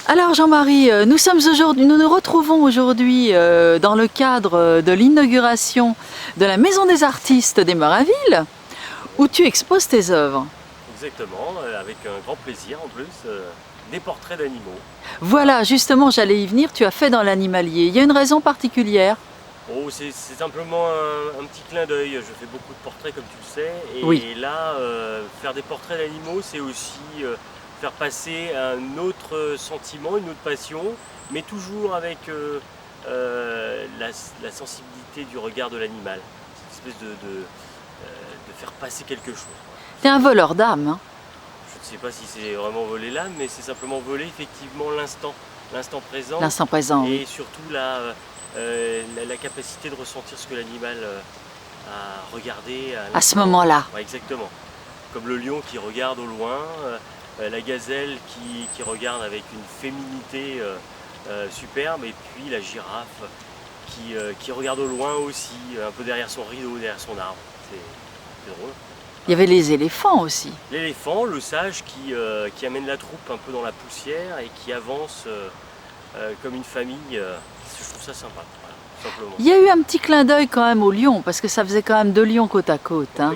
Alors Jean-Marie, nous nous retrouvons aujourd'hui dans le cadre de l'inauguration de la Maison des Artistes des Meurinville, où tu exposes tes œuvres. Exactement, avec un grand plaisir en plus, des portraits d'animaux. Voilà, justement, j'allais y venir, tu as fait dans l'animalier. Il y a une raison particulière? Oh, c'est simplement un petit clin d'œil. Je fais beaucoup de portraits comme tu le sais, et Oui. là, faire des portraits d'animaux, c'est aussi faire passer un autre sentiment, une autre passion, mais toujours avec la sensibilité du regard de l'animal. C'est une espèce de faire passer quelque chose. T'es un voleur d'âme, hein? Je ne sais pas si c'est vraiment voler l'âme, mais c'est simplement voler effectivement l'instant présent, L'instant présent, et oui. surtout la capacité de ressentir ce que l'animal a regardé À ce moment-là. Ouais, exactement. Comme le lion qui regarde au loin, la gazelle qui regarde avec une féminité superbe, et puis la girafe qui regarde au loin aussi, un peu derrière son rideau, derrière son arbre. C'est drôle. Il y avait les éléphants aussi. L'éléphant, le sage qui amène la troupe un peu dans la poussière et qui avance comme une famille. Je trouve ça sympa, voilà, tout simplement. Il y a eu un petit clin d'œil quand même au lion, parce que ça faisait quand même 2 lions côte à côte, hein.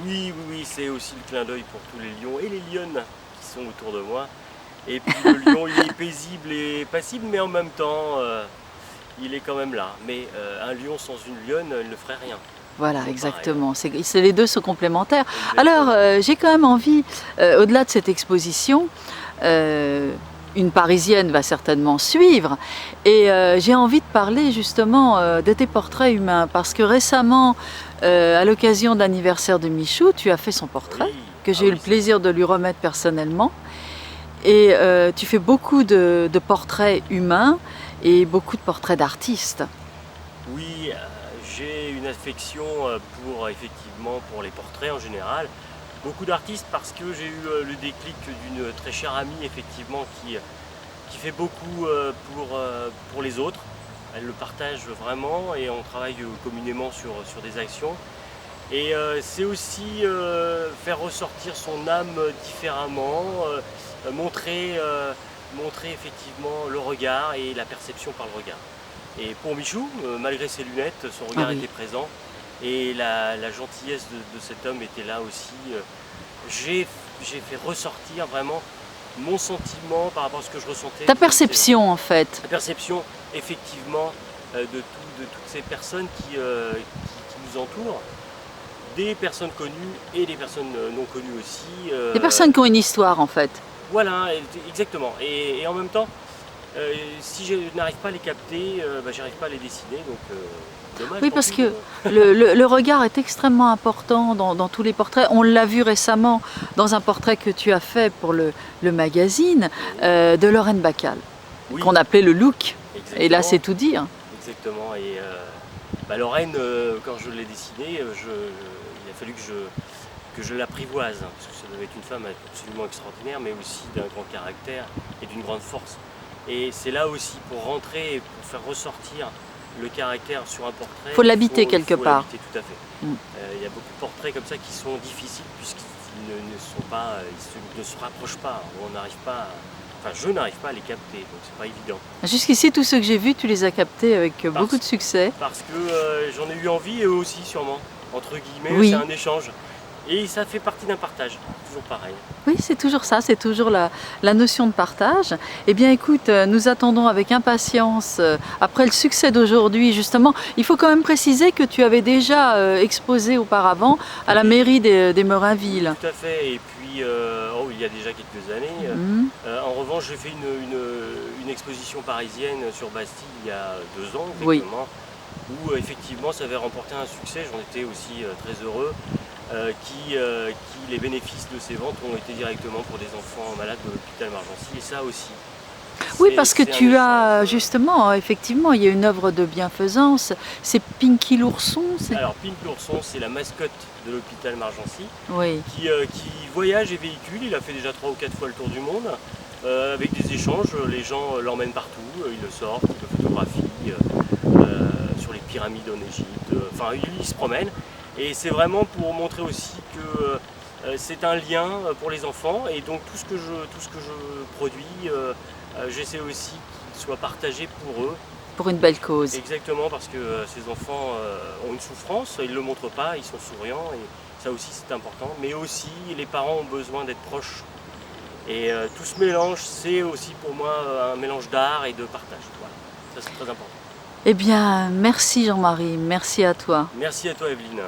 Oui, c'est aussi le clin d'œil pour tous les lions et les lionnes qui sont autour de moi. Et puis le lion, il est paisible et passible, mais en même temps, il est quand même là. Mais un lion sans une lionne, il ne ferait rien. Voilà, C'est exactement. Les deux sont complémentaires. Exactement. Alors, j'ai quand même envie, au-delà de cette exposition, une Parisienne va certainement suivre, et j'ai envie de parler justement de tes portraits humains, parce que récemment, à l'occasion de l'anniversaire de Michou, tu as fait son portrait, Oui. que j'ai Ah eu oui, le plaisir de lui remettre personnellement, et tu fais beaucoup de portraits humains et beaucoup de portraits d'artistes. Oui, j'ai une affection effectivement pour les portraits en général. Beaucoup d'artistes, parce que j'ai eu le déclic d'une très chère amie effectivement qui fait beaucoup pour les autres. Elle le partage vraiment et on travaille communément sur des actions. Et c'est aussi faire ressortir son âme différemment, montrer effectivement le regard et la perception par le regard. Et pour Michou, malgré ses lunettes, son Ah regard oui. était présent et la gentillesse de cet homme était là aussi. J'ai fait ressortir vraiment mon sentiment par rapport à ce que je ressentais. Ta perception en fait. La perception effectivement de toutes ces personnes qui nous entourent, des personnes connues et des personnes non connues aussi. Des personnes qui ont une histoire en fait. Voilà, exactement. Et en même temps, si je n'arrive pas à les capter, j'arrive pas à les dessiner, donc dommage. Oui, tant parce pis, que le regard est extrêmement important dans tous les portraits. On l'a vu récemment dans un portrait que tu as fait pour le magazine de Lorraine Bacal, oui, qu'on appelait le look. Et là, exactement. c'est tout dire. Exactement. Et Lorraine, quand je l'ai dessinée, il a fallu que je l'apprivoise, hein, parce que ça devait être une femme absolument extraordinaire, mais aussi d'un grand caractère et d'une grande force. Et c'est là aussi, pour rentrer et pour faire ressortir le caractère sur un portrait, Faut l'habiter quelque part. l'habiter, tout à fait. Mm. Il y a beaucoup de portraits comme ça qui sont difficiles puisqu'ils ne se rapprochent pas, on n'arrive pas, enfin je n'arrive pas à les capter, donc c'est pas évident. Jusqu'ici, tous ceux que j'ai vus, tu les as captés avec beaucoup de succès. Parce que j'en ai eu envie, et eux aussi sûrement, entre guillemets, Oui. c'est un échange. Et ça fait partie d'un partage, toujours pareil. Oui, c'est toujours ça, c'est toujours la notion de partage. Eh bien écoute, nous attendons avec impatience, après le succès d'aujourd'hui justement, il faut quand même préciser que tu avais déjà exposé auparavant à la mairie des Meurinville. Tout à fait, et puis il y a déjà quelques années. Mhm. En revanche, j'ai fait une exposition parisienne sur Bastille il y a 2 ans Oui. exactement, où effectivement ça avait remporté un succès, j'en étais aussi très heureux. Les bénéfices de ces ventes ont été directement pour des enfants malades de l'hôpital Margency, et ça aussi. Oui, parce que C'est un tu as échange. justement, effectivement, il y a une œuvre de bienfaisance, c'est Pinky l'ourson. Alors Pink l'ourson, c'est la mascotte de l'hôpital Margency, Oui. qui voyage et véhicule. Il a fait déjà 3 ou 4 fois le tour du monde, avec des échanges. Les gens l'emmènent partout, ils le sortent, ils le photographient, sur les pyramides en Égypte, enfin il se promène. Et c'est vraiment pour montrer aussi que c'est un lien pour les enfants, et donc tout ce que je produis j'essaie aussi qu'il soit partagé pour eux. Pour une belle cause. Exactement, parce que ces enfants ont une souffrance, ils ne le montrent pas, ils sont souriants, et ça aussi c'est important. Mais aussi, les parents ont besoin d'être proches. Et tout ce mélange, c'est aussi pour moi un mélange d'art et de partage. Voilà. Ça c'est très important. Eh bien, merci Jean-Marie, merci à toi. Merci à toi Evelyne.